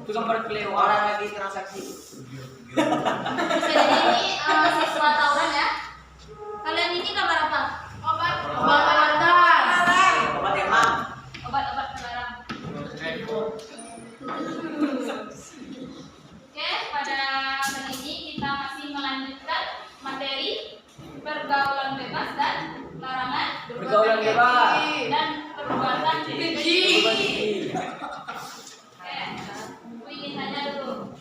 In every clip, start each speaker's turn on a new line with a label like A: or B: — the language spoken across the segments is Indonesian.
A: Itu gambar Cleo.
B: Orang lagi transaksi.
C: Bisa jadi ini siswa tawuran ya. Kalian ini gambar apa?
B: Obat-obatan. Obat emang.
C: Obat-obat terlarang. Oke, pada kali ini kita masih melanjutkan materi pergaulan bebas dan larangan
A: Pergaulan bebas
C: dan perbuatan keji. Oke, aku ingin tanya dulu.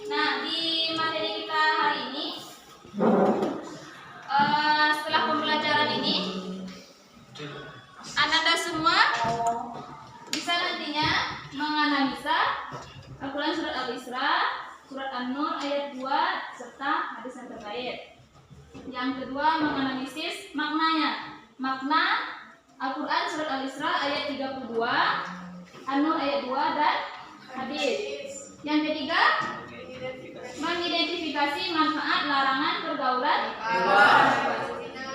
C: Nah, di materi kita hari ini, setelah pembelajaran ini, Anda semua bisa nantinya menganalisa Al-Quran surat Al-Isra, surat An-Nur ayat 2 serta hadis yang terkait. Yang kedua, menganalisis maknanya. Makna Al-Quran surat Al-Isra ayat 32, An-Nur ayat 2 dan hadis. Yang ketiga, mengidentifikasi manfaat larangan pergaulan bebas.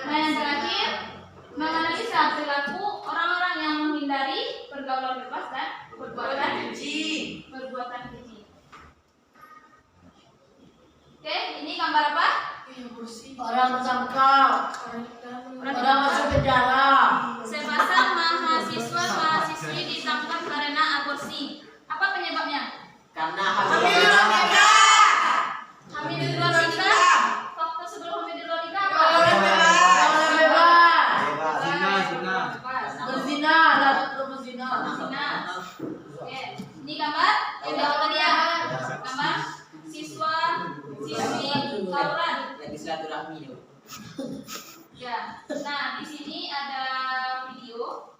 C: Nah, yang terakhir, menganalisa perilaku orang-orang yang menghindari pergaulan bebas dan perbuatan keji. Oke, ini gambar apa?
B: Orang tertangkap. Orang masuk penjara.
C: Sepasang mahasiswa-mahasiswi ditangkap karena aborsi. Apa penyebabnya?
B: Karena
C: Hamil di luar nikah. Waktu sebelum hamil di luar nikah apa?
B: berzina, berzina.
C: Oke, ini gambar yang di tadi ya. Gambar siswi tawuran.
B: Yang silaturahmi itu.
C: Ya. Nah, di sini ada video.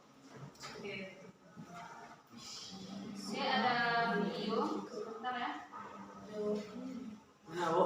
C: Oke, ada video. Bentar ya.
B: Mana, Bu?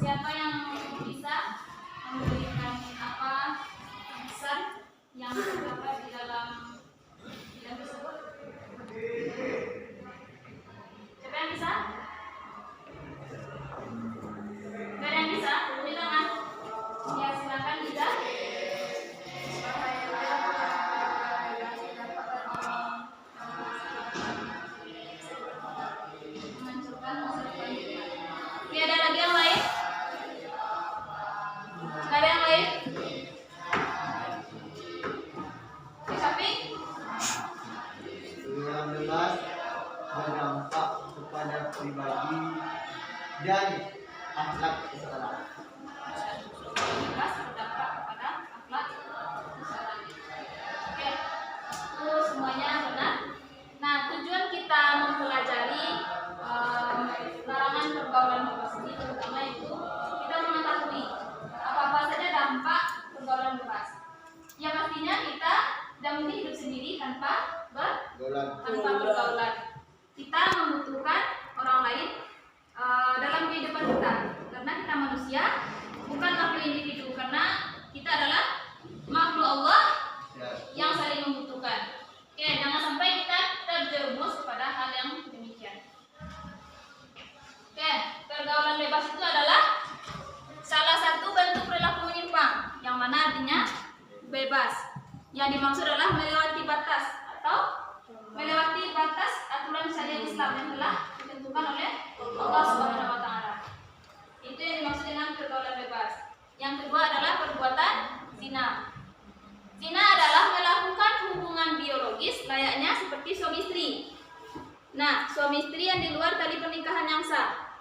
C: Siapa yang bisa memberikan apa pesan yang terdapat di dalam film tersebut? Siapa yang bisa? Gak ada yang bisa? Tunjuk tangan. Ya silakan bisa. Menghancurkan masa depan kita. Oke, ada lagi yang lain? Gak ada yang lain? Oke, Sapi?
A: 19 berdampak kepada pribadi dan akhlak seseorang.
C: Bebas berdampak kepada akhlak seseorang. Oke, itu semuanya benar. Nah, tujuan kita mempelajari larangan pergaulan bebas ini terutama itu kita mengetahui apa-apa saja dampak pergaulan bebas. Ya pastinya kita tidak mungkin hidup sendiri tanpa pergaulan. Kita membutuhkan orang lain dalam kehidupan kita karena kita manusia, bukan makhluk individu, karena kita adalah makhluk Allah yang saling membutuhkan. Oke, jangan sampai kita terjerumus kepada hal yang demikian. Oke, pergaulan bebas itu adalah salah satu bentuk perilaku menyimpang, yang mana artinya bebas. Yang dimaksud adalah melewati batas atau melewati batas aturan syariat Islam yang telah ditentukan oleh Allah Subhanahu wa taala. Itu yang dimaksud dengan pergaulan bebas. Yang kedua adalah perbuatan zina. Zina adalah melakukan hubungan biologis layaknya seperti suami istri. Nah, suami istri yang di luar tali pernikahan yang sah.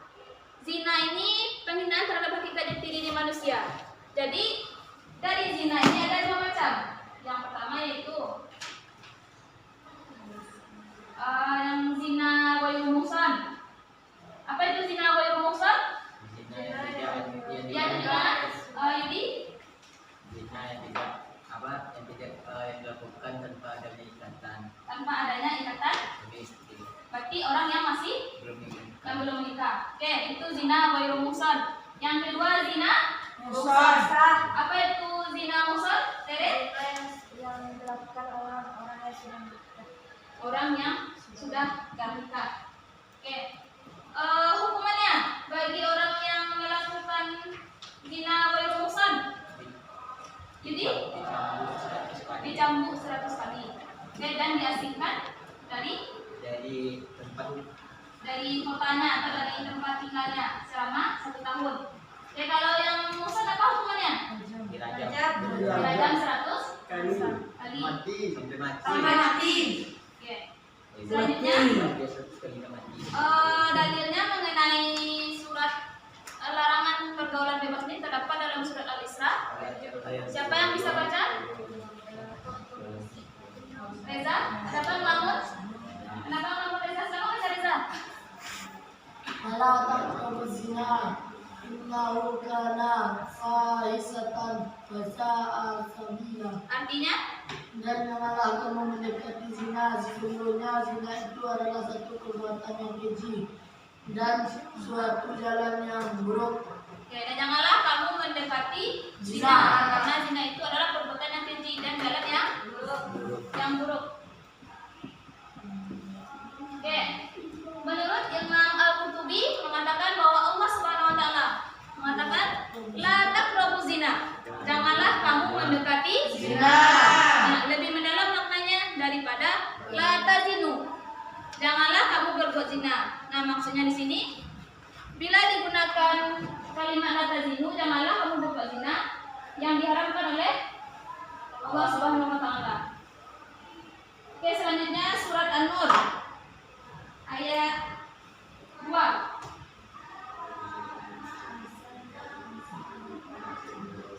C: Zina ini penghinaan terhadap hakikat jati diri manusia. Jadi dari zina ini ada dua macam. Yang pertama yaitu yang zina ghairu muhsan. Apa itu zina ghairu muhsan? Yang tidak Yudi?
D: Zina yang dilakukan tanpa adanya ikatan.
C: Tanpa adanya ikatan. Berarti orang yang masih belum menikah. Oke, itu zina ghairu muhsan. Yang kedua zina muhsan. Apa itu zina muhsan? Tere?
E: Yang dilakukan orang-orang yang sudah menikah.
C: Orang yang sudah menikah. Oke. Hukumannya bagi orang yang melakukan zina ghairu muhsan, jadi dicambuk 100 kali. Oke, dan diasingkan dari kotanya atau dari tempat tinggalnya selama 1 tahun. Oke, kalau yang muhsan apa hukumannya? Dirajam 100 kali. Sampai mati. Oke. Selanjutnya dalilnya mengenai pergaulan bebas ini terdapat dalam surat Al-Isra. Siapa yang bisa baca? Reza? Siapa yang bangun? Kenapa yang bangun Reza? Siapa baca Reza?
B: Ala taqrabu zina innahu kana fahisatan wa sa'a sabila.
C: Artinya?
B: Dan janganlah kamu mendekati zina, sesungguhnya zina itu adalah satu perbuatan yang keji dan suatu jalan yang buruk.
C: Ya, dan janganlah kamu mendekati zina, karena zina itu adalah perbuatan yang keji dan jalan yang buruk. Oke, menurut Imam Al-Qurtubi mengatakan bahwa Allah Subhanahu Wa Taala mengatakan la taqrabu zina, janganlah kamu mendekati zina. Nah, lebih mendalam maknanya daripada la tazinu, janganlah kamu berbuat zina. Nah, maksudnya di sini bila digunakan kalimat la tazinu, janganlah kamu berbuat zina, yang diharamkan oleh Allah Subhanahu Wa Taala. Oke, selanjutnya surat An-Nur ayat 2.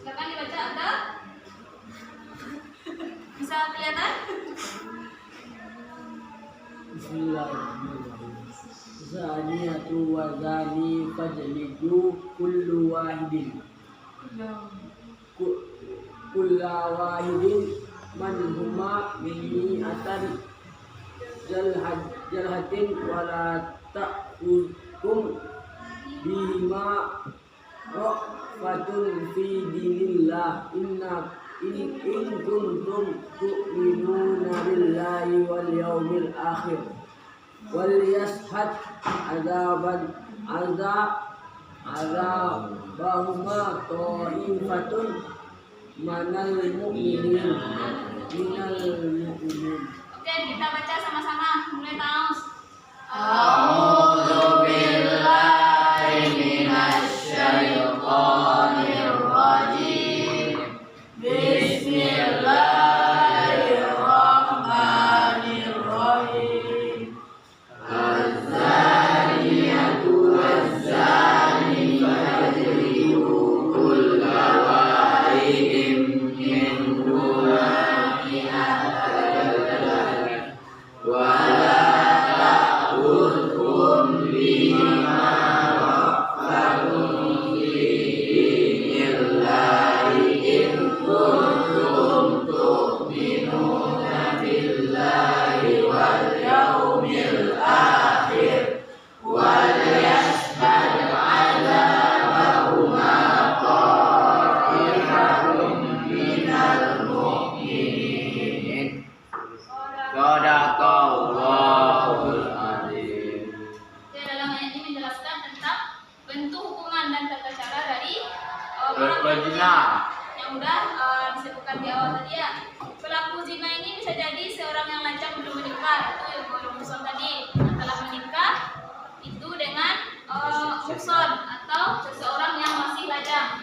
C: Silakan dibaca, ada? Bisa kelihatan?
F: Bismillahirrahmanirrahim. Zaniyatu wa zani fajlidu kullu wahidin kulla wahidin manhuma mi'atan jalhatin wala ta'udkum bihima ra'fatun fi dinillah in kuntum tu'minuna billahi wal yawmil akhir wal yashhad azabahuma ta'ifatun minal mu'minin.
C: Oke, kita baca sama-sama. Mulai Taus.
B: A'udzu billahi minasy syaithanir rajim. Bismillahirrahmanirrahim. Az-zaniyatu waz-zani fajlidu kulla wahidin minhuma mi'atan wa la ta'khudhukum bihima ra'fatun fi dinillahi in kuntum tu'minuna billahi wal yawmil akhir wal yashhad 'adzabahuma ta'ifatun minal mu'minin. Sadaqallahul azim.
C: Oke, dalam ayat ini menjelaskan tentang bentuk hukuman dan tata cara dari
B: Berbuat zina.
C: yang udah disebutkan di awal tadi ya. Pelaku zina ini bisa jadi seorang yang lajang belum menikah, itu yang belum muhson tadi. Yang telah menikah itu dengan muhson atau seseorang yang masih lajang.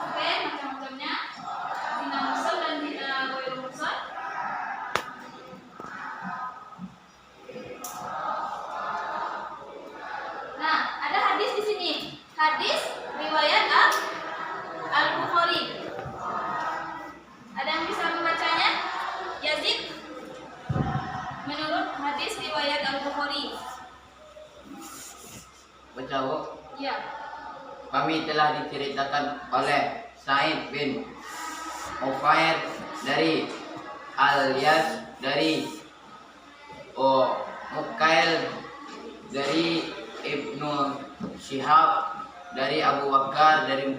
C: Oke, macam-macamnya zina muhson dan zina ghairu muhson. Nah, ada hadis di sini. Hadis riwayat Al-Bukhari. Ada yang bisa membacanya? Yazid. Menurut hadis riwayat Al-Bukhari.
B: Baca, Bu.
C: Ya.
B: Kami telah diceritakan oleh Sa'id bin Ufair dari Al-Yas dari Mukail dari Ibnu Syihab dari Abu Bakar dari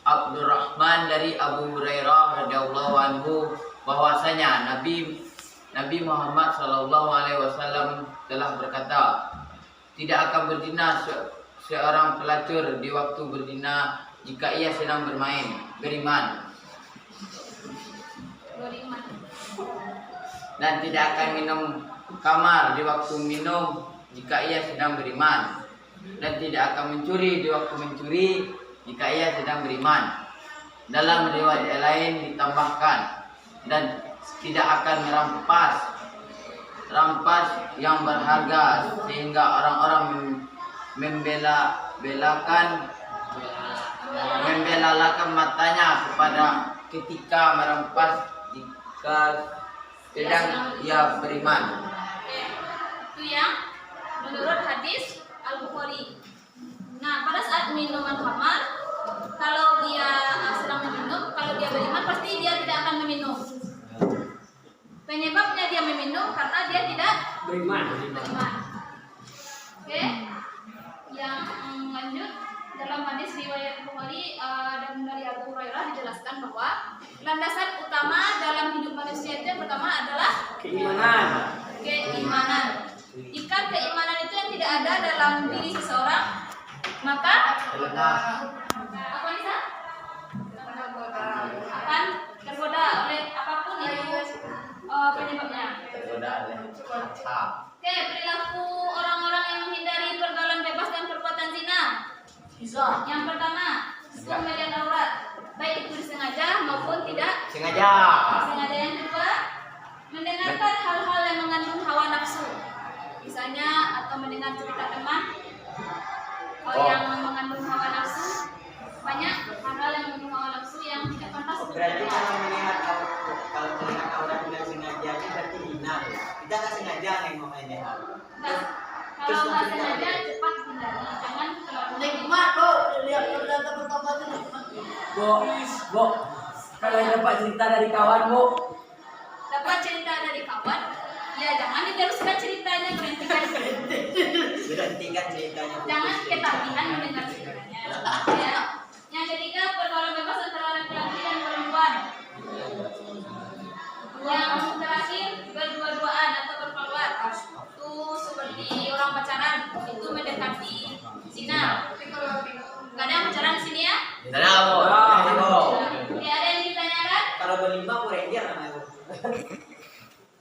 B: Abdurrahman dari Abu Hurairah radhiyallahu anhu bahwasanya Nabi Muhammad sallallahu alaihi wasallam telah berkata, tidak akan berzina seorang pelacur di waktu berzina jika ia sedang beriman, dan tidak akan minum khamar di waktu minum jika ia sedang beriman, dan tidak akan mencuri di waktu mencuri jika ia sedang beriman. Dalam riwayat lain ditambahkan, dan tidak akan merampas yang berharga sehingga orang-orang membelalakan matanya kepada ketika merampas jika sedang ia beriman.
C: Oke. Itu yang menurut hadis Al-Bukhari. Nah, pada saat minuman khamar, kalau dia sedang meminum, kalau dia beriman pasti dia tidak akan meminum. Penyebabnya dia meminum karena dia tidak
F: Beriman.
C: beriman. Oke. Yang lanjut dalam hadis riwayat Bukhari dan dari Abu Hurairah dijelaskan bahwa landasan utama dalam hidup manusia itu yang pertama adalah
F: Keimanan.
C: keimanan. Jika keimanan itu yang tidak ada dalam diri seseorang, maka apa Nisa? Akan tergoda oleh apapun itu penyebabnya. Oke, perilaku orang-orang yang menghindari pergaulan bebas dan perbuatan zina. Yang pertama, suka melihat aurat, baik itu disengaja maupun tidak
B: Sengaja.
C: sengaja. Yang kedua, mendengarkan hal-hal yang mengandung hawa nafsu, misalnya atau mendengar cerita teman yang mengandung hawa nafsu. Banyak hal-hal yang mengandung hawa nafsu yang tidak pantas.
A: Berarti kalau melihat aurat tidak sengaja itu berarti hina. Kita nggak sengaja nengok ini.
C: Nah, kalau nggak sengaja cepat hindari, jangan terlalu
E: Nikmat tuh, lihat ternyata pertama itu nikmat.
F: Bu, kalau dapat cerita dari kawan, Bu.
C: dapat cerita dari kawan, ya jangan diteruskan ceritanya, berhentikan.
A: Berhentikan ceritanya.
C: Jangan ketagihan mendengar ceritanya. Ya. Yang ketiga, pergaulan bebas antara laki-laki dan perempuan. Yang terakhir, berdua-duaan atau berkeluar. Itu seperti orang pacaran, itu mendekati zina. Gak ada yang pacaran di sini ya? Oke, ada yang ditanyakan?
A: Kalau berlima Ranger namanya.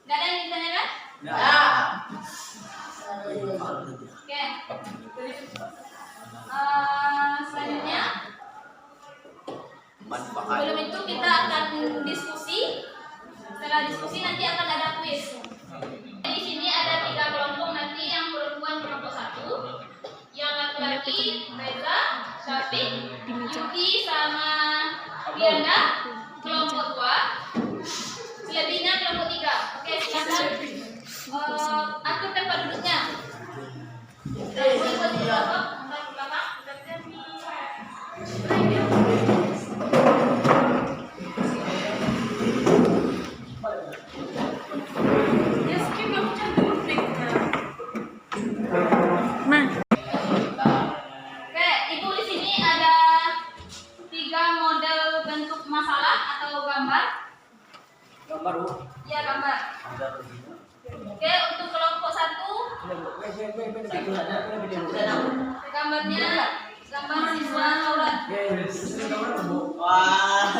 C: Gak ada yang ditanyakan? Oke. Selanjutnya, sebelum itu kita akan diskusi. Setelah diskusi nanti akan ada kuis. Di sini ada 3 kelompok nanti, yang perempuan kelompok 1, yang laki-laki Reza, Syafiq, Yuki sama Rianda kelompok 2, selebihnya kelompok 3. Oke, silakan atur tempat duduknya. Ikut di kelompok, angkat ke belakang. Oke, Ibu di sini ada 3 model bentuk masalah atau gambar.
F: Gambar, Bu.
C: Ya, gambar. Oke, untuk kelompok 1, gambarnya gambar siswa aurat.
A: Wah.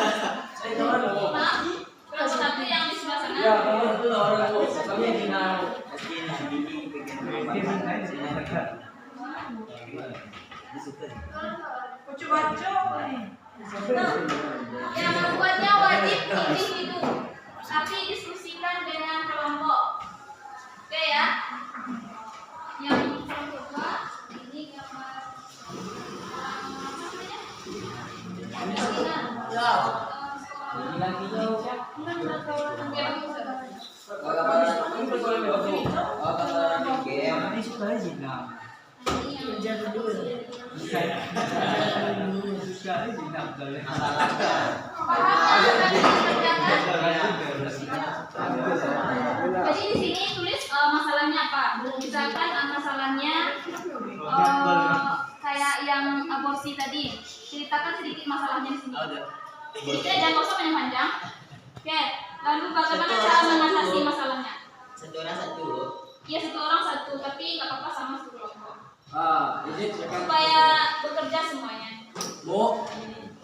C: Maaf, kelompok 1 yang di sebelah sana.
F: Ya, gambar itu orang, Bu. Kami Dina.
C: Yang membuatnya wajib individu, tapi diskusikan dengan kelompok. Oke ya. Yang kelompok 2 ini gambar Jadi di sini tulis masalahnya apa? Misalkan masalahnya kayak yang aborsi tadi. Ceritakan sedikit masalahnya di sini. Jadi jangan usah panjang-panjang. Oke, lalu bagaimana cara mengatasi masalahnya?
A: Satu orang satu.
C: Iya, 1 orang 1, tapi nggak apa-apa sama 1 kelompok.
F: Jadi silakan.
C: Supaya bekerja semuanya.
F: Bu,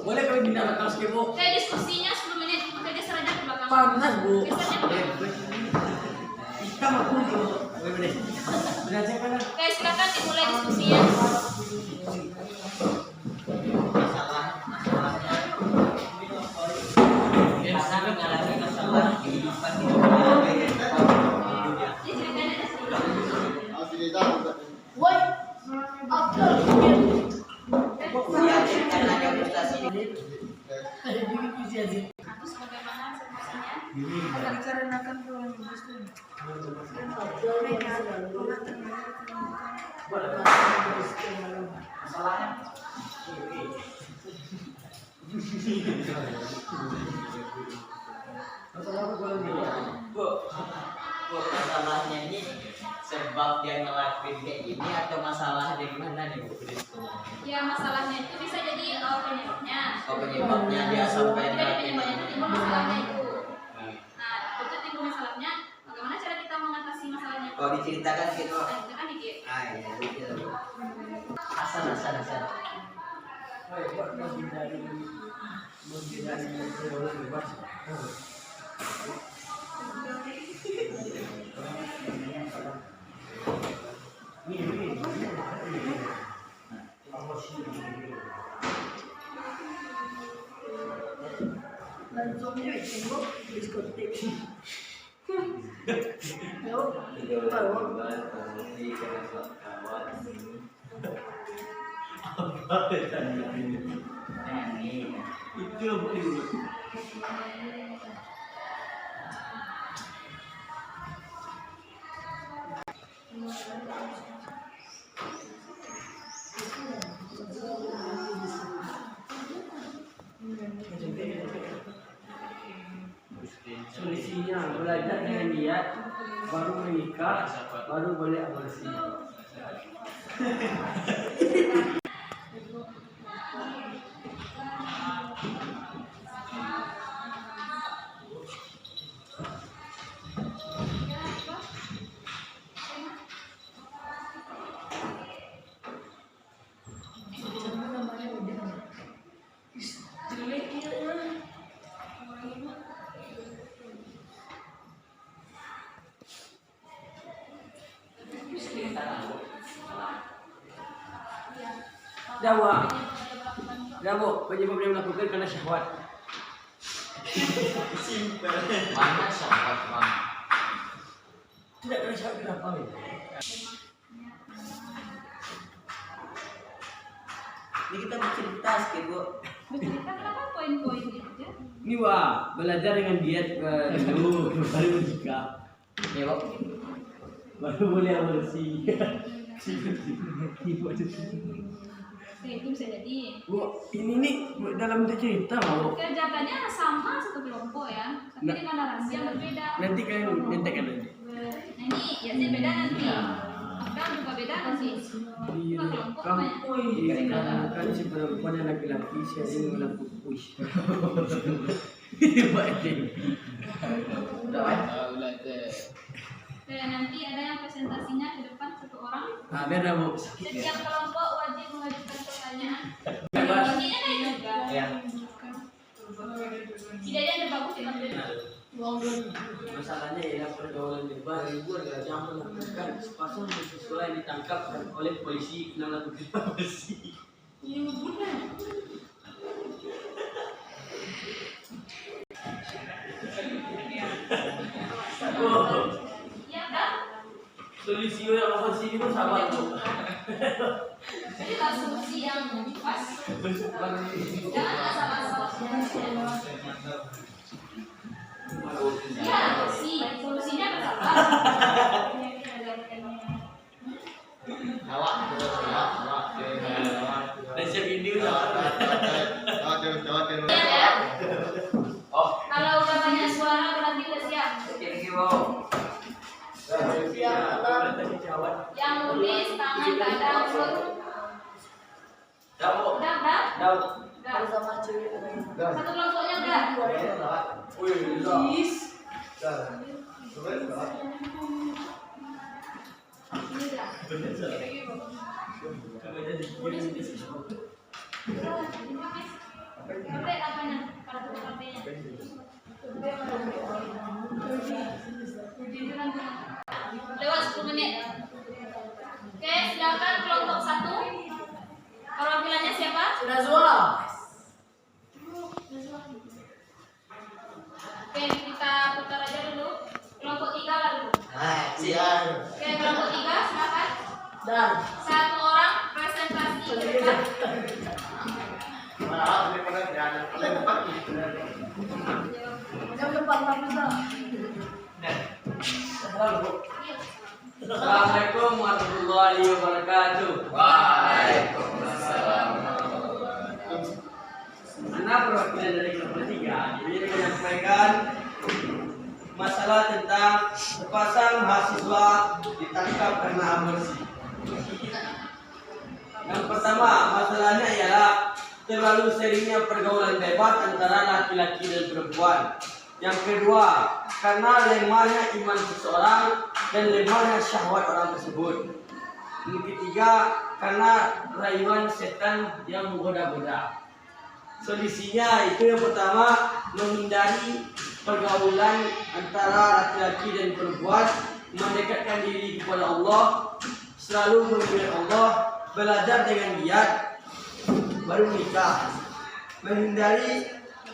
F: boleh kami pindah belakang sedikit, Bu?
C: Oke, diskusinya 10 menit. Oke, geser aja ke belakang.
F: Panas, Bu.
C: Gesernya ke belakang.
F: Kita mau kunci, Bu. Boleh. Belajar kan?
C: Oke, silakan dimulai diskusinya. Ini ceritanya ada sedikit.
E: Woi, apa
A: Yakin kan ada frustasi.
C: Terus bagaimana situasinya?
E: Dikarenakan pulang industri.
A: Bu, masalahnya ini sebab dia ngelakuin kayak gini atau masalah dari mana nih Bu?
C: Ya masalahnya itu bisa jadi penyebabnya.
A: Oh, penyebabnya dia sampai
C: Jadi
A: ngelakuin
C: penyebabnya itu
A: ini.
C: timbul masalahnya itu. Nah, itu timbul masalahnya. Bagaimana cara kita mengatasi masalahnya?
A: Oh, diceritakan gitu.
C: Nah, itu kan dikit.
A: Ah, iya, gitu. Asal.
F: Solusinya belajar dengan niat, baru menikah, baru boleh aborsi. Dawa, penyebab yang melakukan karena syahwat.
B: Mana syahwat bang?
F: Tidak karena syahwat kenapa?
A: Ini kita bercerita sedikit Bu.
C: Bercerita kenapa poin-poinnya aja?
F: Ini wah, belajar dengan diet dulu, baru menikah,
B: Ya Pak.
F: baru boleh aborsi.
C: Oke, itu bisa jadi.
F: Bu, ini nih dalam cerita mau.
C: Kerjaannya sama satu kelompok ya, tapi
F: Nah.
C: dengan narasi yang berbeda.
F: Nanti kalian nyentekkan nanti.
C: Nah ini ya sih beda nanti. Kan juga beda nanti.
F: Iya,
C: Dua kelompok
F: kamu
C: banyak.
F: kan si perempuan dan laki-laki sharing melakukan push. Pak Edi.
C: Dan nanti ada yang presentasinya ke depan satu orang.
F: Nah, biar dah Bu.
C: Setiap kelompok wajib mengajukan pertanyaan.
F: Bebas.
C: Ini ada juga.
A: Ya.
C: Tidak ada yang bagus di materi.
F: Masalahnya ya pergaulan bebas yang melakukan pasal siswa yang ditangkap oleh polisi yang melakukan aborsi.
C: Iya kan?
F: Solusi yang aborsi itu sama tuh.
C: Jadi tak solusi yang pas. Jangan asal-asal. Iya, solusinya bersabar.
A: Awak.
F: Dan siap ini udah.
C: Ya,
B: Oh,
C: kalau udah banyak suara berarti udah siap.
B: ini Bu.
C: Yang nulis tangan kadang mulut.
B: Dawo.
C: Udah.
B: Dawo.
C: Satu kelompoknya udah. Ini udah. Sampai apanya? Pada partainya. Lewat 10 menit. Oke, silakan kelompok 1. Perwakilannya siapa?
F: Sudah semua.
C: Oke, kita putar aja dulu. Kelompok 3 lah dulu.
A: Siap.
C: Oke, kelompok 3 silakan.
F: Dan
C: Satu orang presentasi
E: Jam depan kita.
F: Assalamualaikum warahmatullahi wabarakatuh.
B: Waalaikumsalam.
F: Anak perwakilan dari kelompok 3 ini menyampaikan masalah tentang sepasang mahasiswa ditangkap karena aborsi. Yang pertama, masalahnya ialah terlalu seringnya pergaulan bebas antara laki-laki dan perempuan. Yang kedua, karena lemahnya iman seseorang dan lemahnya syahwat orang tersebut. Yang ketiga, karena rayuan setan yang menggoda-goda. Solusinya itu yang pertama, menghindari pergaulan antara laki-laki dan perempuan, mendekatkan diri kepada Allah, selalu mengingat Allah, belajar dengan giat, baru nikah. Menghindari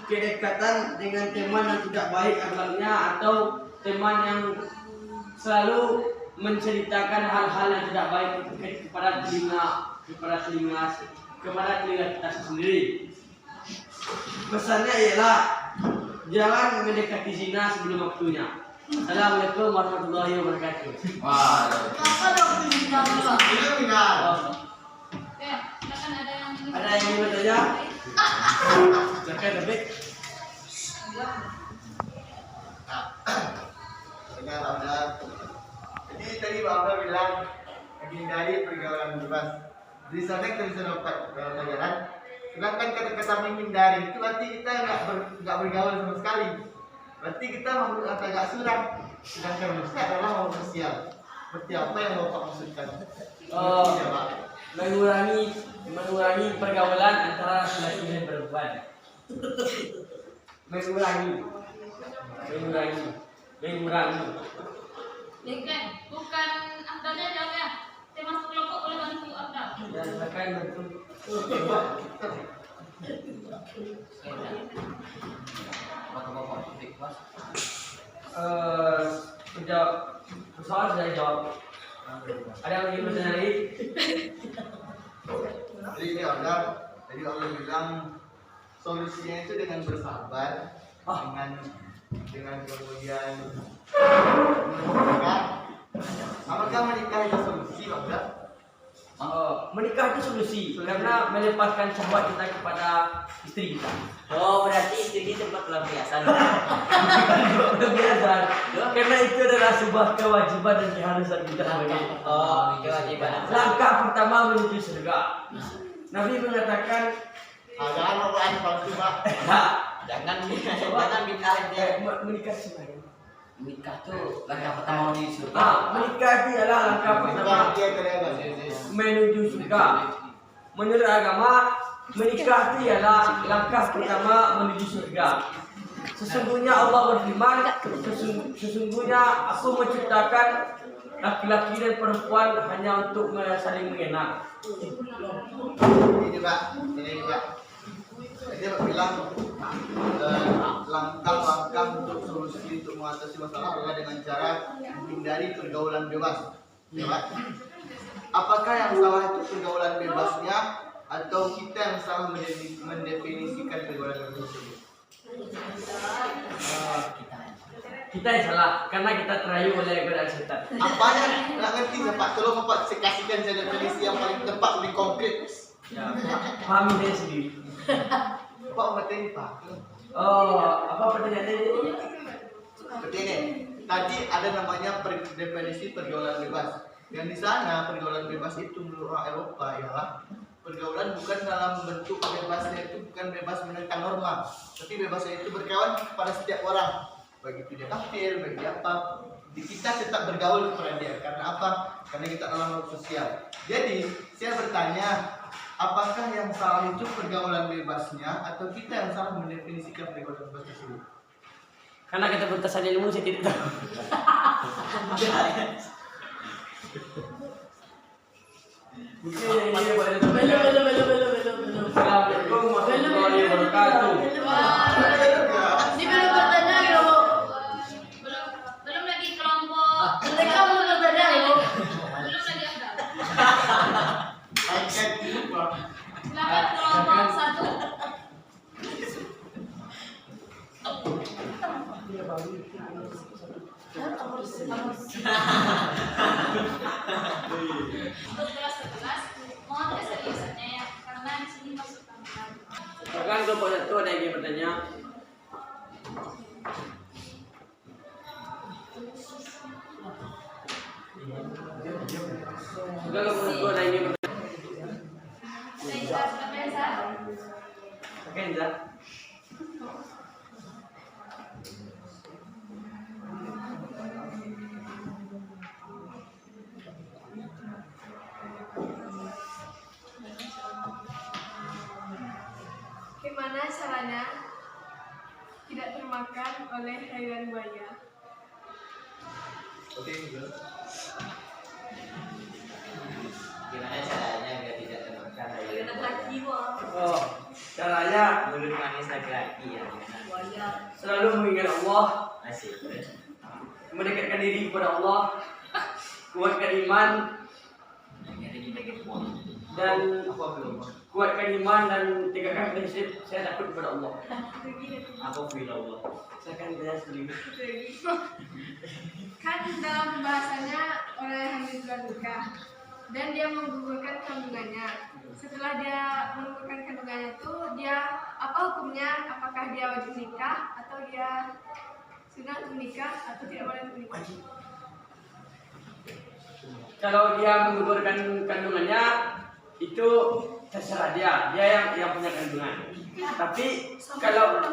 F: kedekatan dengan teman yang tidak baik akhlaknya atau teman yang selalu menceritakan hal-hal yang tidak baik kepada telinga kita sendiri. Pesannya ialah jangan mendekati zina sebelum waktunya. Assalamualaikum warahmatullahi wabarakatuh.
B: Waalaikumsalam.
C: Oke, silakan ada yang ingin
F: Ada yang ingin bertanya? Silakan, David.
G: Jadi tadi Pak Abdul bilang menghindari pergaulan bebas. Di sana kita bisa dapat pelajaran. Sedangkan kata-kata menghindari itu berarti kita nggak bergaul sama sekali. Berarti kita agak suram. Sedangkan Ustaz adalah mau sosial. Berarti apa yang Bapak maksudkan? Iya, Pak.
F: Mengurangi pergaulan antara laki-laki dan perempuan. Mengurangi.
C: Bukan, bukan Abdalnya jawab ya. Termasuk kelompok boleh bantu Abdal.
F: Dan akan bentuk menjawab soal saya jawab. Ada yang ingin bertanya lagi?
G: Jadi ini Abdul, tadi Allah bilang solusinya itu dengan bersabar, dengan kemudian menikah. Apakah menikah itu solusi, Abdul?
F: Menikah itu solusi karena melepaskan syahwat kita kepada istri kita.
A: Oh, berarti istri ini tempat pelampiasan.
F: Kebiasaan. Karena itu adalah sebuah kewajiban dan keharusan kita sebagai
A: Oh, kewajiban.
F: langkah pertama menuju surga. Nabi mengatakan,
G: Jangan Quran palsu, Pak.
A: Jangan bid'ah dia.
F: menikah sebagai
B: Nikah tuh langkah pertama di surga.
F: menikah itu adalah langkah pertama
G: Dia terlihat.
F: menuju surga. Menurut agama, menikah itu ialah langkah pertama menuju surga. Sesungguhnya Allah berfirman, sesungguhnya aku menciptakan laki-laki dan perempuan hanya untuk saling mengenal.
G: Ini Pak, ini Pak. Dia bilang langkah-langkah untuk solusi untuk mengatasi masalah adalah dengan cara menghindari pergaulan bebas. Ya, Pak. Apakah yang salah itu pergaulan bebasnya atau kita yang salah mendefinisikan pergaulan bebas tersebut?
F: Kita yang salah karena kita terayu oleh godaan setan.
G: Apanya nggak ngerti Pak? Tolong Bapak kasihkan saya definisi yang paling tepat, lebih konkret.
F: Ya, pahami saya sendiri.
G: Pak materi Pak.
F: Apa pertanyaannya ini?
G: Seperti ini. Tadi ada namanya definisi pergaulan bebas. Yang di sana pergaulan bebas itu menurut orang Eropa ialah pergaulan bukan dalam bentuk bebasnya itu bukan bebas menentang norma, tapi bebasnya itu berkawan pada setiap orang. Baik itu dia kafir, baik dia apa, kita tetap bergaul kepada dia. Karena apa? Karena kita dalam makhluk sosial. Jadi saya bertanya, apakah yang salah itu pergaulan bebasnya atau kita yang salah mendefinisikan pergaulan bebas tersebut?
F: Karena keterbatasan ilmu saya tidak tahu. Assalamualaikum warahmatullahi wabarakatuh.
E: Ini belum bertanya ya, Bu.
C: belum lagi kelompok.
E: Mereka belum bertanya ya, Bu.
C: Belum lagi Abdal.
G: Baik,
C: Untuk kelas 11, mohon keseriusannya ya, karena di sini masuk tambahan.
F: Silakan kelompok 1 ada yang ingin bertanya. Silakan kelompok 1 ada yang ingin bertanya.
C: Saya Zah.
F: Oke, Zah.
E: Gimana caranya tidak termakan oleh hewan buaya?
G: Oke, Google.
A: Gimana caranya biar tidak termakan
E: Laki-laki wah.
F: Oh, caranya
A: mulut manis laki-laki ya.
E: Buaya.
F: selalu mengingat Allah,
A: Masih.
F: mendekatkan diri kepada Allah, kuatkan iman dan
G: Apa belum?
F: kuatkan iman dan tegakkan prinsip saya takut kepada Allah.
A: Aku bilang Allah.
F: Saya akan tanya sedikit.
E: Kan dalam pembahasannya orang yang hamil di luar nikah dan dia menggugurkan kandungannya. Setelah dia menggugurkan kandungannya itu dia apa hukumnya? Apakah dia wajib nikah atau dia sudah untuk nikah atau tidak boleh untuk nikah?
F: Kalau dia menggugurkan kandungannya itu terserah dia yang punya kandungan. Tapi kalau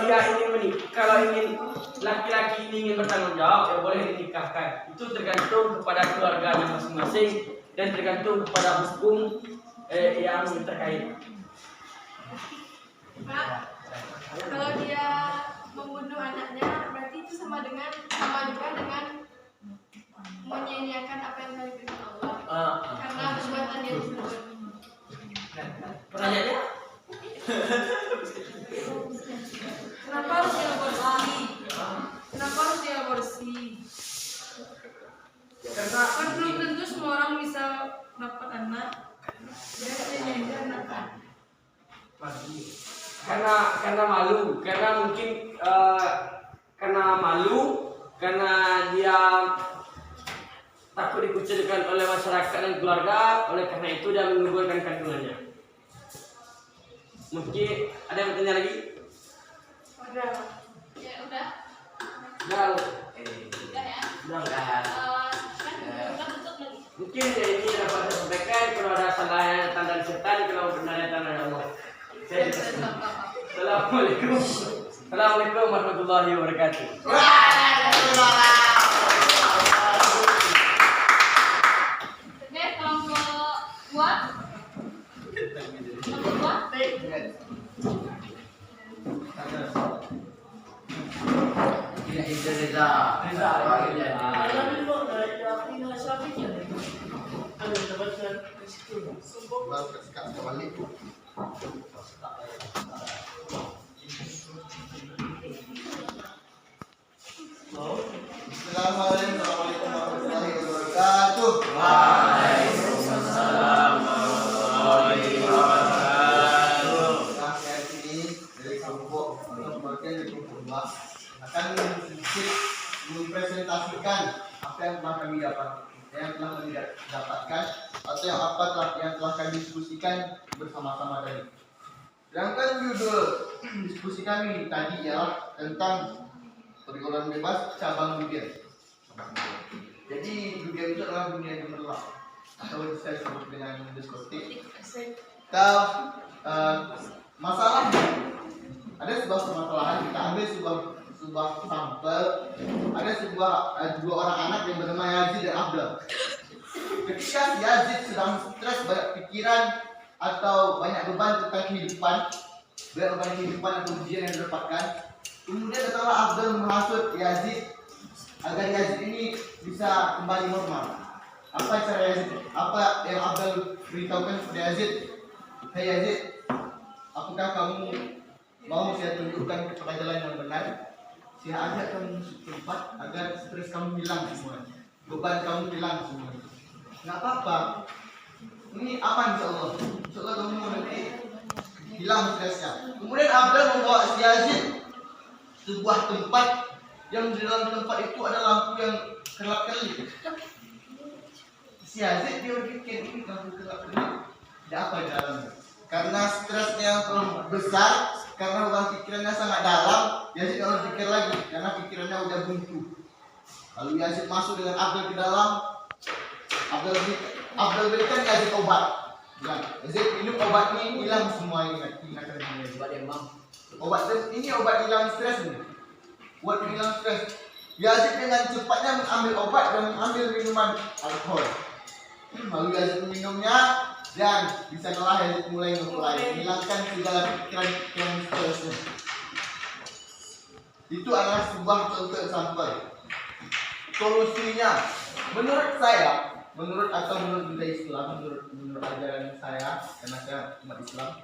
F: ia ingin menikah, kalau laki-laki ini ingin bertanggung jawab, ya boleh dinikahkan. Itu tergantung kepada keluarganya masing-masing dan tergantung kepada hukum yang terkait.
E: Pak, kalau dia membunuh anaknya berarti itu sama juga dengan menyia-nyiakan apa yang telah diberikan Allah karena perbuatan dia tersebut.
F: Pertanyaannya?
E: Kenapa harus dia aborsi? Kenapa harus dia aborsi?
F: Karena
E: Kan belum tentu semua orang bisa dapat anak. Dia menyia-nyiakan anak kan?
F: karena malu, karena mungkin karena malu, karena dia takut dikucilkan oleh masyarakat dan keluarga, oleh karena itu dia menggugurkan kandungannya. Mungkin ada yang bertanya lagi?
E: Udah.
C: Ya udah,
F: Udah,
C: udah ya.
F: udah.
C: Kan udah tutup lagi.
F: Mungkin ini dapat saya sampaikan. Kalau ada salahnya tanda setan, kalau benarnya tanda Allah. Saya Assalamualaikum. Assalamualaikum warahmatullahi wabarakatuh.
C: Oke, kelompok 2. Kelompok 2.
B: Itu Reza.
G: Assalamualaikum warahmatullahi wabarakatuh. Nah, saya sini dari kelompok bagian dari kelompok 2 akan sedikit mempresentasikan apa yang telah kami dapatkan atau yang telah kami diskusikan bersama-sama tadi. Sedangkan judul diskusi kami tadi ialah tentang pergaulan bebas cabang dunia. Jadi dunia itu adalah dunia gemerlap atau bisa disebut dengan diskotik. Masalahnya ada sebuah permasalahan, kita ambil sebuah sampel. Ada dua orang anak yang bernama Yazid dan Abdul. Ketika Yazid sedang stres, banyak pikiran atau banyak beban tentang kehidupan, banyak beban kehidupan atau ujian yang didapatkan, kemudian datanglah Abdul menghasut Yazid agar Yazid ini bisa kembali normal. Apa cara Yazid? Apa yang Abdul beritahukan kepada Yazid? Hai Yazid, apakah kamu mau saya tunjukkan kepada jalan yang benar? Saya ajak kamu tempat agar stres kamu hilang semua, beban kamu hilang semua. Nggak apa-apa, ini aman insyaallah. Insyaallah kamu nanti hilang stresnya. Kemudian Abdul membawa si Yazid sebuah tempat yang di dalam tempat itu ada lampu yang kelap-kelip. Si Yazid dia berpikir ini kalau gelap-gelap tidak apa di dalamnya. Karena stresnya yang terlalu besar, karena beban pikirannya sangat dalam, Yazid tidak berpikir lagi karena pikirannya udah buntu. Lalu Yazid masuk dengan Abdul ke dalam. Abdul berikan Yazid obat. Bilang, Yazid minum obat ini hilang semua ingatan ini.
D: Coba dia bang.
G: Obat ini obat hilang stres nih. Buat hilang stres. Yazid dengan cepatnya mengambil obat dan mengambil minuman alkohol. Lalu Yazid meminumnya dan di sanalah Yazid mulai menghilangkan segala pikiran stresnya. Itu adalah sebuah contoh example. Solusinya, menurut saya, menurut budaya Islam, menurut ajaran saya, karena saya umat Islam,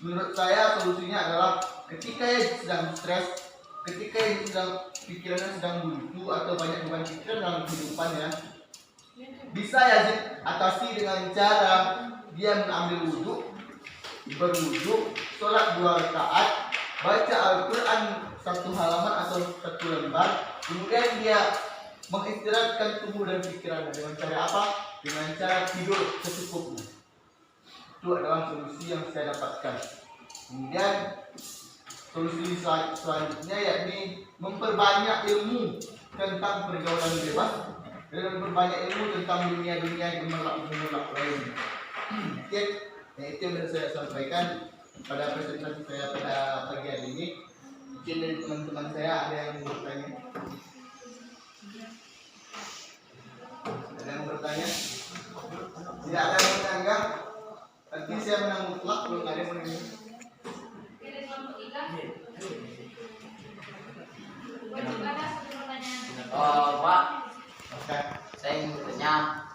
G: menurut saya solusinya adalah ketika Yazid sedang stres, ketika Yazid sedang pikirannya sedang buntu atau banyak beban pikiran dalam kehidupannya, bisa Yazid atasi dengan cara dia mengambil wudhu, berwudhu, sholat 2 rakaat, baca Al-Quran 1 halaman atau 1 lembar, kemudian dia mengistirahatkan tubuh dan pikirannya dengan cara apa? Dengan cara tidur secukupnya. Itu adalah solusi yang saya dapatkan. Kemudian solusi selanjutnya yakni memperbanyak ilmu tentang pergaulan bebas dan memperbanyak ilmu tentang dunia-dunia gemerlap lainnya. Oke, itu yang saya sampaikan pada presentasi saya pada pagi hari ini. Mungkin dari teman-teman saya ada yang mau bertanya. Ada yang mau bertanya? Tidak ada yang menanggap. Nanti saya menang mutlak kalau nggak ada yang menanggap.
C: Dari kelompok 3. Wajib ada 1 pertanyaan.
B: Oh, Pak,
G: Oke.
B: saya ingin bertanya,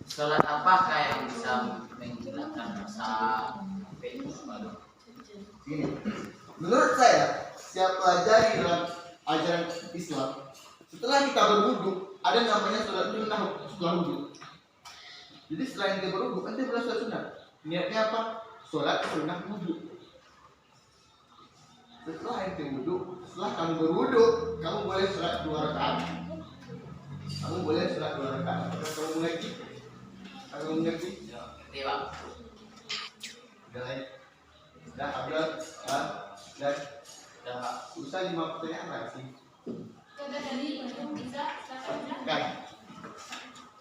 B: sholat apakah yang bisa menghilangkan rasa benci?
G: Gini, menurut saya, saya pelajari dalam ajaran Islam. Setelah kita berwudu, ada namanya sholat sunnah setelah wudu. Jadi selain kita berwudu, kan kita boleh sholat sunnah. Niatnya apa? Sholat sunnah wudu. Setelah ente wudu, setelah kamu berwudu, kamu boleh sholat 2 rakaat. Kamu boleh sholat 2 rakaat. Kamu mengerti? Kamu mengerti?
B: Ngerti, Pak?
G: Udah lain. Udah, Abdul. Dan
B: Udah, Pak.
G: usah 5 pertanyaan lagi sih.
C: Coba tadi bisa katakan.
G: Kan?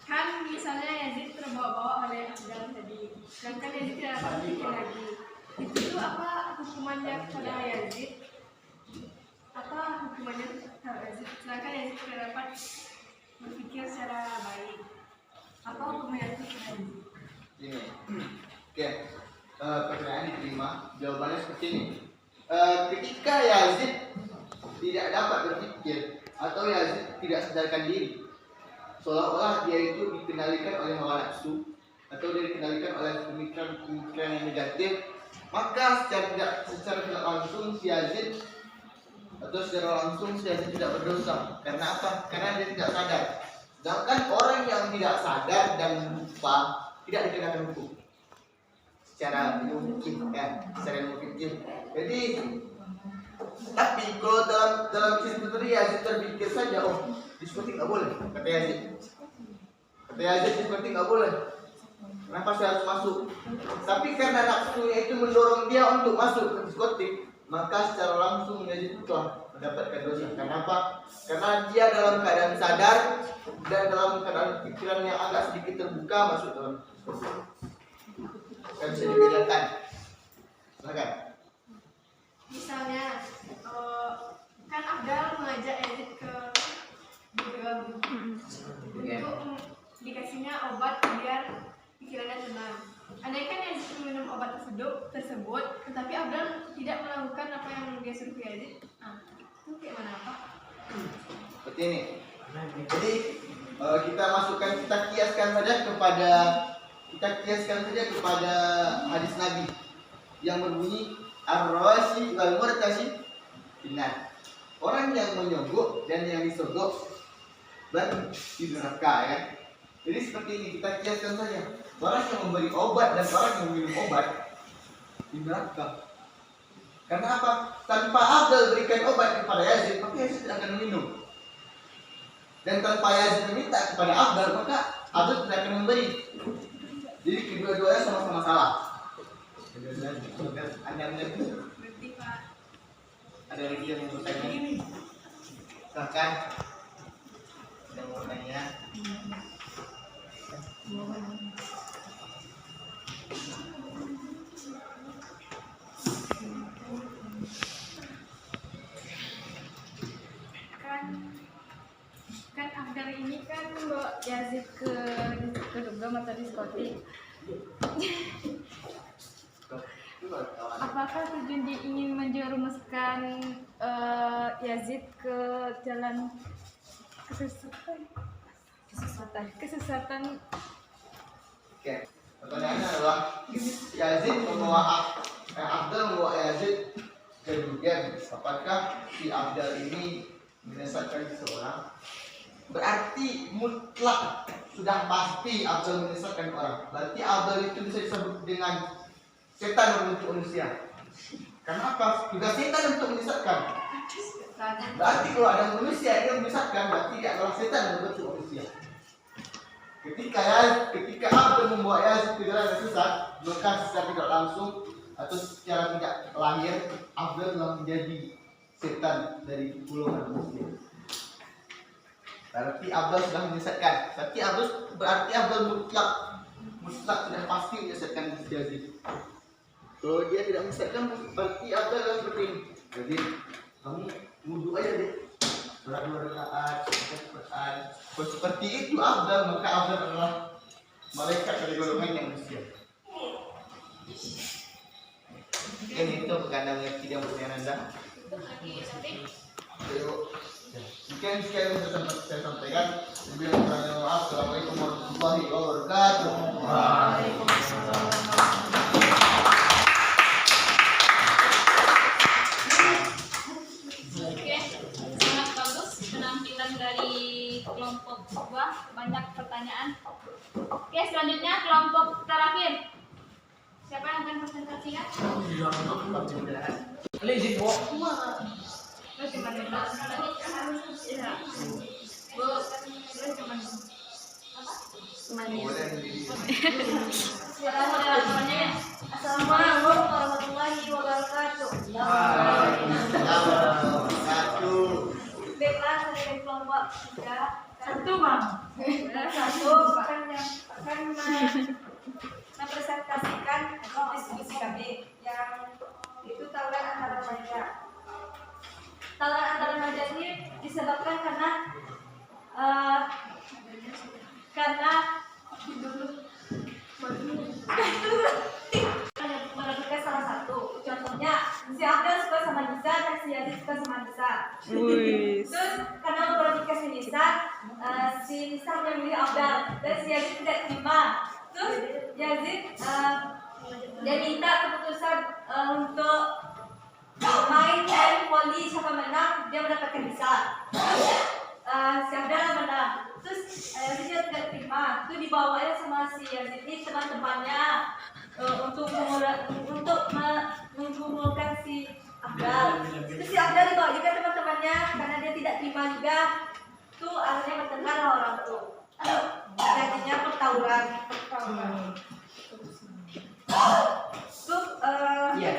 E: Kan misalnya Yazid terbawa-bawa oleh Abdul tadi, sedangkan Yazid tidak dapat berpikir lagi. Itu apa hukumannya kepada Yazid? Apa hukumannya kepada Yazid? Sedangkan Yazid tidak dapat berpikir secara baik. Apa hukumannya itu kepada Yazid?
G: Ini. Oke. Pertanyaan diterima. Jawabannya seperti ini. Ketika Yazid tidak dapat berpikir atau Yazid tidak sadarkan diri, seolah-olah dia itu dikendalikan oleh hawa nafsu atau dia dikendalikan oleh pemikiran yang negatif, maka secara tidak langsung si Yazid tidak berdosa. Karena apa? Karena dia tidak sadar. Sedangkan orang yang tidak sadar dan lupa tidak dikenakan hukum. Secara mungkin kan, secara mungkin. Jadi, tapi kalau dalam kisah tadi Yazid terpikir saja, oh diskotik nggak boleh, kata Yazid. Kata Yazid diskotik nggak boleh. Kenapa saya harus masuk? Tapi karena nafsunya itu mendorong dia untuk masuk ke diskotik, maka secara langsung Yazid telah mendapatkan dosa. Kenapa? Karena dia dalam keadaan sadar dan dalam keadaan pikiran yang agak sedikit terbuka masuk dalam diskotik. Kan bisa dibedakan. Silakan.
E: Misalnya, kan Abdul mengajak Yazid ke Google untuk dikasihnya obat biar pikirannya tenang. Andaikan Yazid minum obat tersebut, tetapi Abdul tidak melakukan apa yang dia suruh Yazid, itu kayak mana Pak?
G: Seperti ini. Jadi kita kiaskan saja kepada hadis Nabi yang berbunyi ar-rashi wal murtashi finnar. Orang yang menyogok dan yang disogok dan di neraka ya. Jadi seperti ini kita kiaskan saja. Orang yang memberi obat dan orang yang minum obat di neraka. Karena apa? Tanpa Abdul berikan obat kepada Yazid, maka Yazid tidak akan minum. Dan tanpa Yazid meminta kepada Abdul, maka Abdul tidak akan memberi. Jadi kedua-duanya sama-sama salah. Ada lagi yang mau bertanya? Silahkan. Yang mau bertanya?
E: kan Abdal ini kan bawa Yazid ke dugem atau diskotik. Apakah tujuan dia ingin menjerumuskan Yazid ke jalan kesesatan?
G: Oke. Pertanyaannya adalah Yazid Abdal membawa Yazid ke dugem. Apakah si Abdal ini menyesatkan seseorang? Berarti mutlak sudah pasti Abdal menyesatkan orang. Berarti Abdal itu bisa disebut dengan setan berbentuk manusia. Kenapa? Juga setan untuk menyesatkan. Berarti kalau ada manusia yang menyesatkan, berarti dia adalah setan berbentuk manusia. Ketika Abdal membawa Yazid ke jalan yang sesat, maka secara tidak langsung atau secara tidak lahir Abdal telah menjadi setan dari golongan manusia. Berarti Abdal sudah menyesatkan. Berarti Abdal mutlak sudah pasti menyesatkan Yazid. Kalau dia tidak menyesatkan, berarti Abdal akan seperti ini. Jadi kamu wudhu aja deh. Sholat 2 rakaat, seperti itu Abdal, maka Abdal adalah malaikat dari golongan yang manusia. Mungkin itu Anda mengerti yang pertanyaan Anda. Mungkin sekian yang saya sampaikan. Assalamualaikum warahmatullahi wabarakatuh.
C: Oke, sangat bagus penampilan dari kelompok sebuah, banyak pertanyaan. Oke, selanjutnya kelompok terakhir. Siapa yang akan presentasikan?
F: Izin, Bu.
C: Assalamualaikum warahmatullahi wabarakatuh. Baiklah, saya dari kelompok 3. Satu akan mempresentasikan diskusi kami yang itu tawuran antara remaja. Tawuran antara remaja ini disebabkan karena merebutkan salah satu. Contohnya si Abdal suka sama Nisa dan si Yazid suka sama Nisa. Terus karena merebutkan si Nisa memilih Abdal dan si Yazid tidak terima. Terus Yazid dia minta keputusan untuk main dan voli, siapa menang dia mendapatkan Nisa. Terus si Abdal menang. Terus Yazid tidak terima. Itu dibawanya sama si Yazid ini teman-temannya untuk menggumulkan si Abdal. Terus si Abdal dibawa juga teman-temannya karena dia tidak terima juga. Itu akhirnya bertengkar orang tuh. Jadinya pertawuran. Terus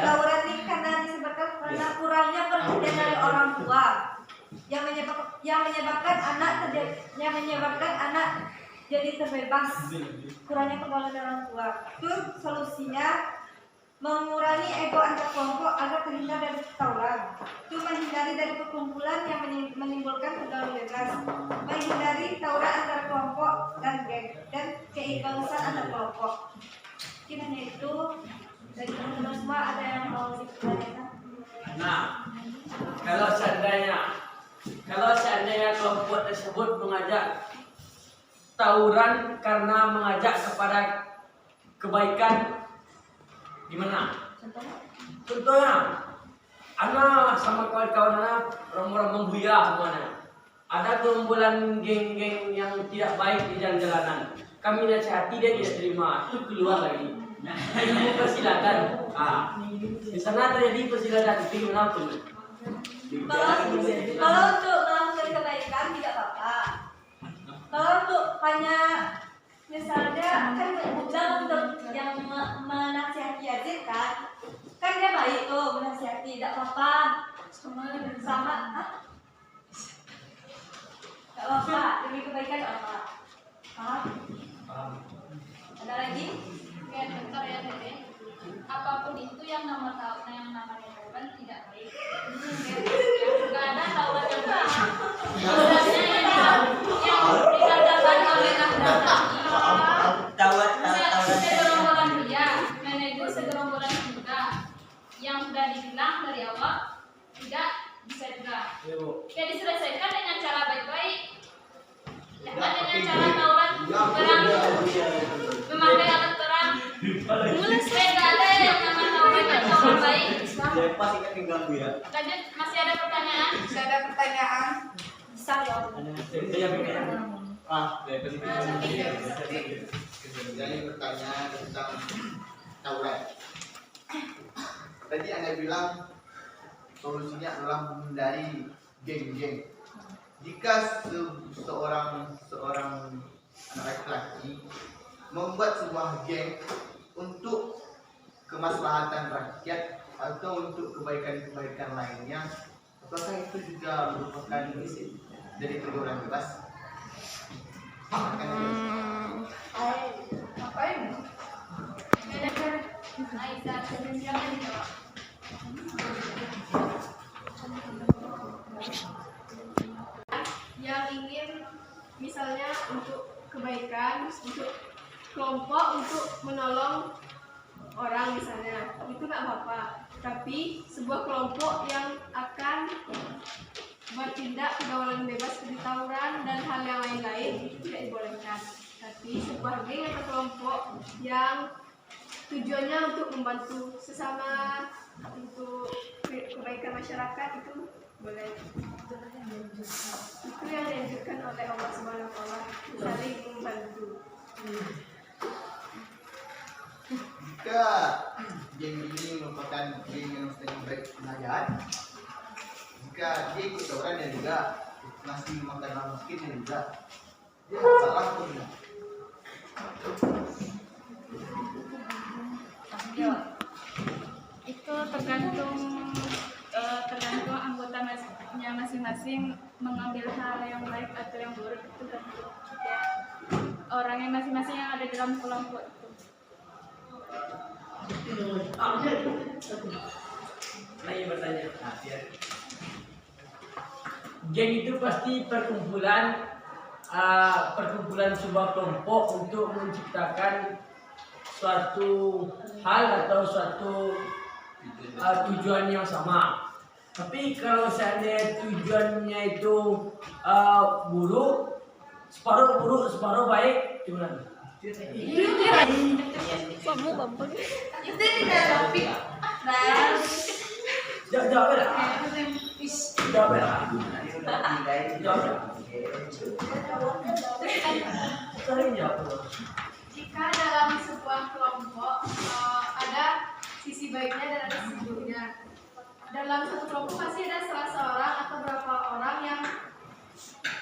C: tawuran ini karena disebabkan karena kurangnya perhatian dari orang tua yang menyebabkan anak jadi terbebas, kurangnya pergaulan orang tua. Terus solusinya mengurangi ego antar kelompok agar terhindar dari tawuran. Itu menghindari dari perkumpulan yang menimbulkan pergaulan bebas, menghindari tawuran antar kelompok dan geng, dan keikhlasan antar kelompok. Mungkin hanya itu. Dari teman-teman semua ada yang mau ditanyakan?
F: Nah, kalau seandainya kelompok tersebut mengajak tawuran karena mengajak kepada kebaikan, gimana? Contohnya, anak sama kawan-kawan anak orang-orang membuya semuanya. Ada gerombolan geng-geng yang tidak baik di jalan-jalanan. Kami nasihati, dia tidak terima, itu keluar lagi. Ini persilakan. Di sana terjadi persilakan, itu gimana pun.
C: Kalau untuk melakukan kebaikan tidak apa-apa. Kalau untuk hanya
H: Misalnya kan mudah untuk yang menasihati Yazid kan dia baik tuh menasihati, tidak apa-apa sama nggak apa-apa, demi kebaikan nggak apa. Paham? Ada lagi?
C: Oke, bentar ya Dede. Apapun itu yang namanya tauran tidak baik. Nggak ada tauran yang baik. Sebenarnya yang dikatakan oleh Nahdlatul segerombolan pria, manajer segerombolan pemuda yang sudah dibilang dari awal tidak bisa juga. Ya diselesaikan dengan cara baik-baik. Jangan dengan cara tauran perang, memakai alat perang. Supaya nggak ada yang namanya tauran baik.
A: Pasti kan mengganggu ya.
C: Lanjut, masih ada pertanyaan?
H: Sudah ada pertanyaan? Bisa jawab.
G: Jadi pertanyaan tentang tauran. Tadi Anda bilang solusinya adalah menghindari geng-geng. Jika seorang anak laki-laki membuat sebuah geng untuk kemaslahatan rakyat atau untuk kebaikan-kebaikan lainnya, apakah itu juga merupakan dari pergaulan bebas?
H: Ngapain?
C: Aisyah, siapa yang jawab?
E: Yang ingin misalnya untuk kebaikan, untuk kelompok, untuk menolong orang misalnya, itu nggak apa-apa. Tapi sebuah kelompok yang akan bertindak pergaulan bebas seperti tawuran dan hal yang lain-lain itu tidak dibolehkan. Tapi sebuah geng atau kelompok yang tujuannya untuk membantu sesama, untuk kebaikan masyarakat itu boleh. Itu yang dianjurkan oleh Allah Subhanahu wa Ta'ala, saling membantu.
G: Jika geng ini merupakan geng yang sedang berkenayaan, jika dia ikut tawuran dan juga masih makan orang miskin dan juga dia salah pun tidak.
C: Itu tergantung anggotanya masing-masing mengambil hal yang baik atau yang buruk, itu tergantung ya, orangnya masing-masing yang ada dalam kelompok itu.
F: Lagi bertanya. Geng itu pasti perkumpulan sebuah kelompok untuk menciptakan suatu hal atau suatu tujuan yang sama. Tapi kalau seandainya tujuannya itu buruk, separuh baik, gimana?
H: Itu tidak topik.
F: Jawab lah. Jawab lah. Sering jawab.
E: Jika dalam sebuah kelompok ada sisi baiknya dan ada sisi buruknya. Dalam satu kelompok pasti ada salah seorang atau beberapa orang yang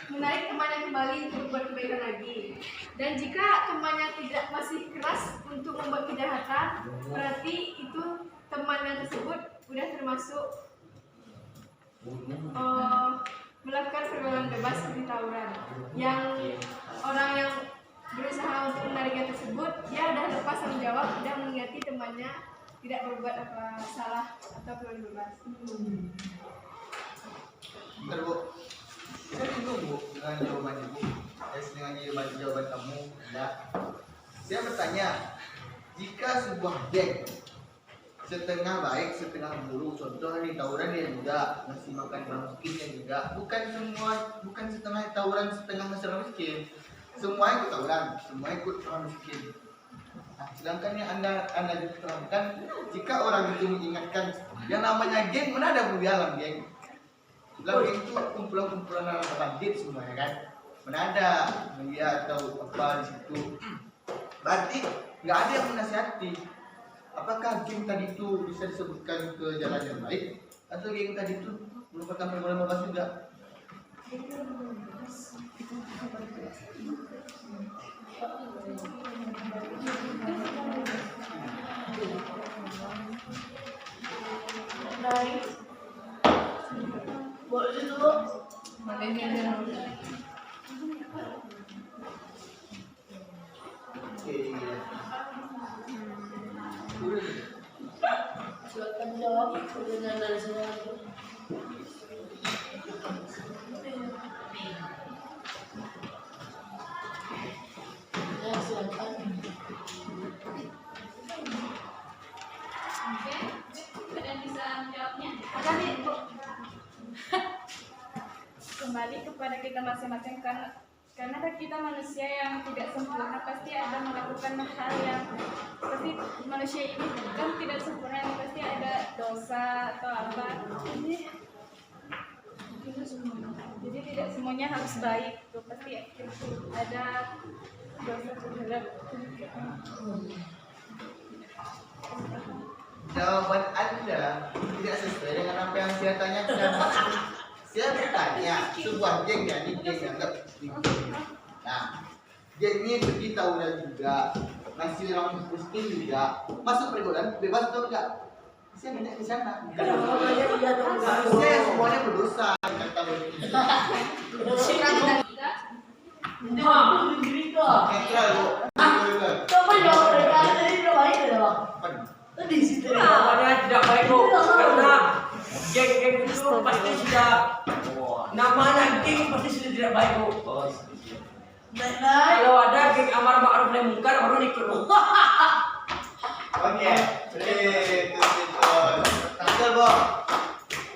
E: menarik temannya kembali untuk berkebaikan lagi. Dan jika temannya tidak masih keras untuk membuat kejahatan, berarti itu temannya tersebut sudah termasuk melakukan pergaulan bebas seperti tawuran. Yang orang yang berusaha untuk menariknya tersebut, dia sudah lepas tanggung jawab, tidak mengingati temannya tidak berbuat apa salah atau pergaulan bebas.
G: Bentar Bu, saya bingung Bu dengan jawaban Ibu. Dengan jawaban kamu, enggak. Saya bertanya, jika sebuah geng setengah baik, setengah buruk, contoh nih tawuran dia juga masih makan orang miskin dia juga, bukan setengah tawuran setengah masih orang miskin, semua ikut tawuran, semua ikut orang miskin. Nah, sedangkan yang anda terangkan, jika orang itu mengingatkan yang namanya geng, mana ada dalam geng? Dalam geng itu kumpulan-kumpulan anak bandit semuanya kan, mana ada media atau apa di situ. Berarti nggak ada yang menasihati. Apakah geng tadi itu bisa disebutkan ke jalan yang baik, atau geng tadi itu merupakan pergaulan bebas juga? Oke.
C: Oke, kalian bisa menjawabnya?
E: Kembali kepada kita masing-masing karena kita manusia yang tidak sempurna, pasti ada melakukan hal yang pasti manusia ini kan tidak sempurna, pasti ada dosa atau apa. Jadi tidak semuanya harus baik, tuh pasti ada dosa terhadap.
G: Jawaban Anda tidak sesuai dengan apa yang saya tanyakan. Saya bertanya, sebuah geng ya, ini geng anggap nah, geng ini beritahu juga, ngasih orang miskin juga, masuk pergaulan bebas atau enggak? Saya nanya ke sana. Harusnya semuanya berdosa kata begitu. Netral bu.
F: Jawabannya tidak baik bu, karena geng-geng itu pasti sudah namanya geng pasti sudah tidak baik bu. Kalau ada geng amar ma'ruf nahi munkar baru ikut bu.
G: Oke, tampil bu.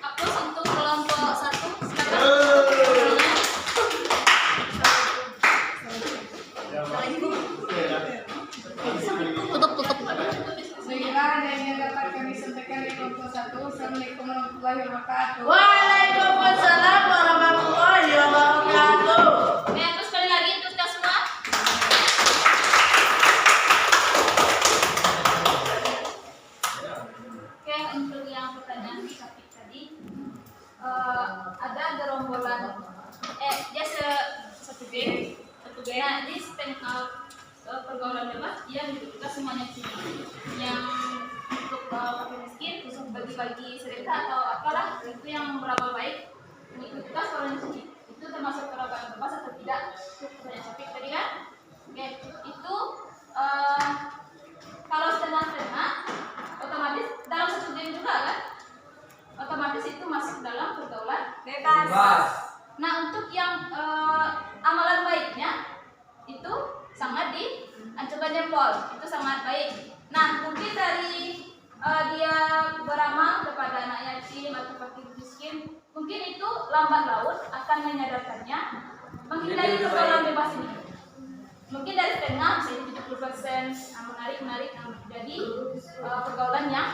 C: Aku untuk kelompok 1 silakan.
E: Baiklah, dan yang dapat kami sampaikan di kelompok 1. Assalamualaikum warahmatullahi wabarakatuh.
H: Waalaikumsalam warahmatullahi wabarakatuh.
C: Oke, terus sekali lagi untuk kita semua. Oke, untuk yang pertanyaan topik tadi, ada gerombolan, dia satu geng. Nah, di pergaulan bebas, dia kita semuanya di sini. Yang untuk fakir miskin, untuk bagi-bagi sedekah atau apalah, itu yang berapa baik, mengikut kita seorang di sini. Itu termasuk pergaulan bebas atau tidak? Itu pertanyaan topik tadi kan? Oke, itu kalau setengah-setengah, otomatis dalam satu geng juga kan? Otomatis itu masuk dalam pergaulan
F: Bebas.
C: Nah, untuk yang amalan baiknya itu sangat diancurkan jempol, itu sangat baik. Nah, mungkin dari dia beramal kepada anak yatim atau fakir miskin, mungkin itu lambat laun akan menyadarkannya menghindari pergaulan bebas ini. Mungkin dari setengah, misalnya 70%, menarik, jadi pergaulan yang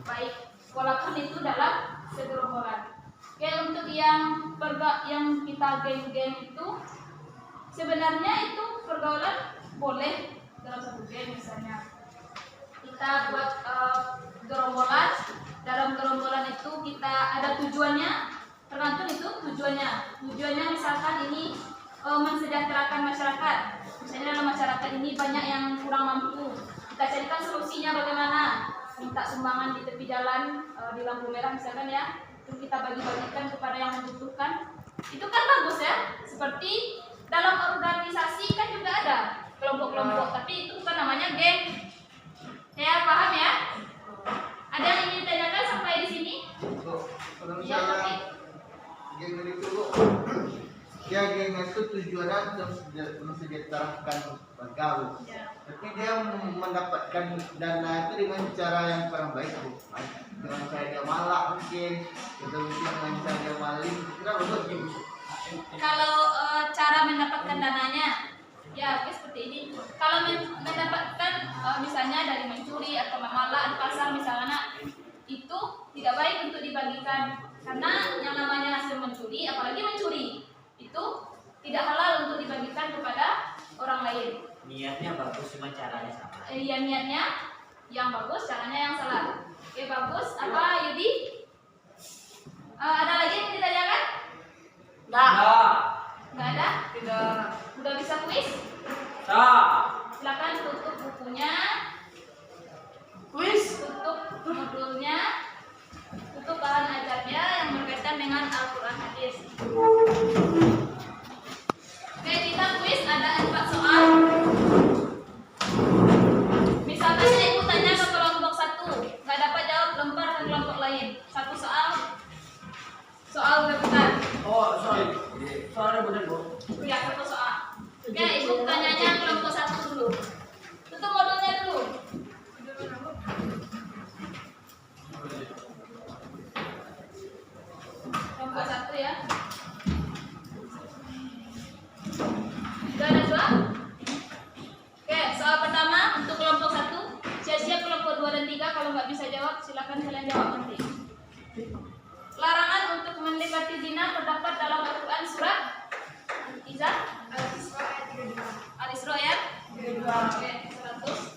C: baik, walaupun itu dalam segerombolan. Oke, untuk yang kita geng-geng itu sebenarnya itu pergaulan boleh dalam satu geng. Misalnya kita buat gerombolan, dalam gerombolan itu kita ada tujuannya, tergantung itu tujuannya misalkan ini mensejahterakan masyarakat. Misalnya dalam masyarakat ini banyak yang kurang mampu, kita carikan solusinya bagaimana. Minta sumbangan di tepi jalan, di lampu merah misalkan ya, itu kita bagi-bagikan kepada yang membutuhkan. Itu kan bagus ya. Seperti dalam organisasi kan juga ada kelompok-kelompok, tapi itu bukan namanya geng. Saya paham ya? Ada yang ingin ditanyakan sampai di sini?
G: Kalau
C: Ya, tapi
G: misalnya geng itu bu, ya geng itu tujuannya untuk mensejahterakan bergaul. Tapi dia mendapatkan dana itu dengan cara yang kurang baik bu. Dengan cara dia malak mungkin, atau mungkin dengan cara dia maling. Kenapa bu?
C: kalau cara mendapatkan dananya, ya seperti ini. Kalau mendapatkan misalnya dari mencuri atau memalak di pasar misalnya, itu tidak baik untuk dibagikan, karena yang namanya hasil mencuri, apalagi mencuri, itu tidak halal untuk dibagikan kepada orang lain.
D: Niatnya bagus cuma caranya salah.
C: Iya, niatnya yang bagus, caranya yang salah. Oke, bagus. Apa Yudi? Ada lagi yang ditanyakan?
F: Nah.
C: Nggak ada?
E: Tidak.
C: Udah bisa kuis? Silakan tutup bukunya,
F: Kuis.
C: tutup modulnya, tutup bahan ajarnya yang berkaitan dengan Al-Quran hadis. Oke, kita kuis ada 4 soal. Misalkan ibu tanya ke kelompok 1, nggak dapat jawab, lempar ke kelompok lain. 1 soal rebutan.
F: Oh, sorry. Soalnya benar, Bu.
C: Ya, 1 soal. Oke, ibu tanyanya kelompok 1 dulu. Tutup modulnya dulu. Kelompok 1 ya. Sudah ada soal? Oke, soal pertama untuk kelompok 1. Siap-siap kelompok 2 dan 3. Kalau nggak bisa jawab, silakan kalian jawab nanti. Larangan untuk mendekati zina terdapat dalam Al-Quran surat Al-Isra
E: ayat 32.
C: Al-Isra ya? Oke, 100.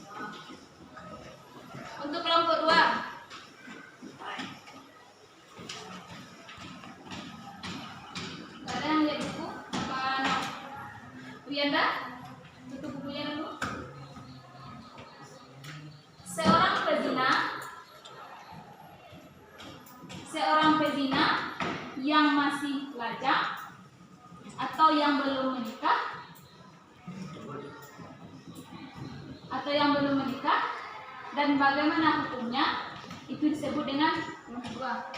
C: Untuk kelompok 2. Ada yang lihat buku? Apa no? Wiyanda? Tutup bukunya dulu. Seorang pezina yang masih lajang atau yang belum menikah dan bagaimana hukumnya itu disebut dengan kedua.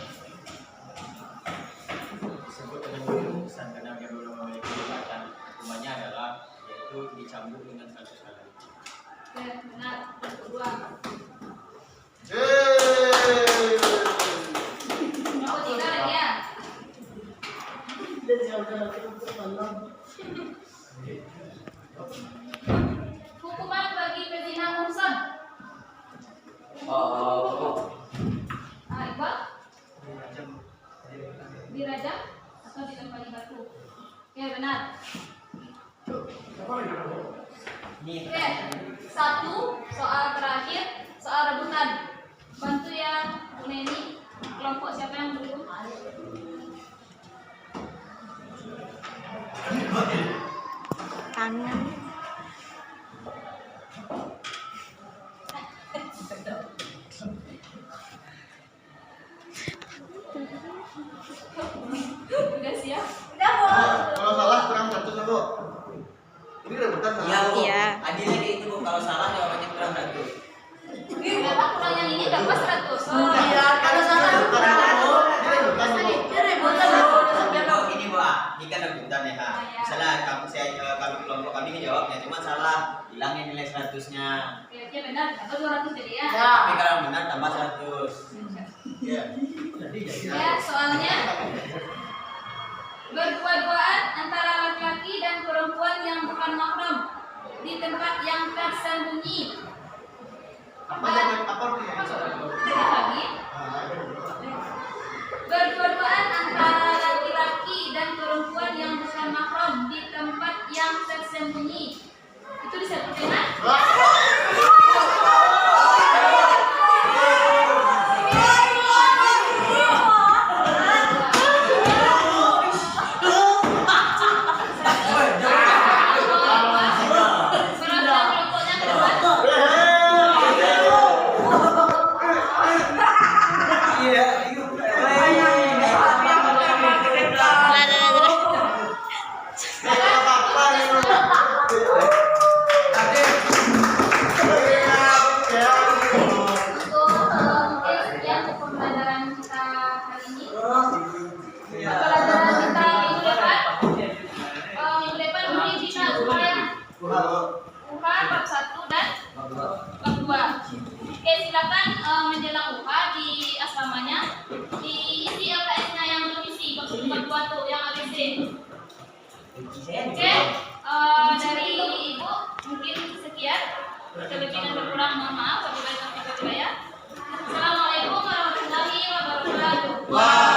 A: Disebut dengan minum karena dia belum memiliki kekuatan. Hukumannya adalah yaitu dicambuk dengan 100 kali.
C: Oke, benar. Kedua. Nomor 3 lagi ya. Hukuman bagi pezina muhsan. Iqbal? Dirajam atau ditempeli batu? Oke, benar. Oke, 1 soal terakhir, soal rebutan. Bantu ya Bu Neni. Kelompok siapa yang belum?
H: Tangan.
C: Udah siap?
H: Udah, Bu.
G: Kalau salah kurang 100 lah, Bu. Ini rebutan
A: Iya, Bu.
H: Iya.
A: Adilnya di itu, Bu. Kalau salah jawabannya kurang 100.
C: Kenapa kurang yang ini dapat 100?
H: Iya, kalau salah kurang.
G: Ini rebutan, Bu.
A: Oh, ini Bu, ini kan rebutan ya, Kak. Misalnya kami kelompok kami ngejawabnya, cuma salah, hilangin nilai 100-nya.
C: Oke, benar. Dapat 200 jadi ya.
A: Tapi kalau benar tambah 100. Iya.
C: Ya, soalnya berdua-duaan antara laki-laki dan perempuan yang bukan mahram di tempat yang tersembunyi.
G: Apa artinya?
C: Tidak lagi. Berdua-duaan antara laki-laki dan perempuan yang bukan mahram di tempat yang tersembunyi. Itu disebut dengan menjelang UH di asramanya diisi LKS-nya yang belum isi, maksud 42 tuh yang ABC. Oke, dari Ibu mungkin sekian. Lebih dan berkurang mohon maaf. Wabillahi taufiq wal hidayah. Assalamualaikum warahmatullahi wabarakatuh.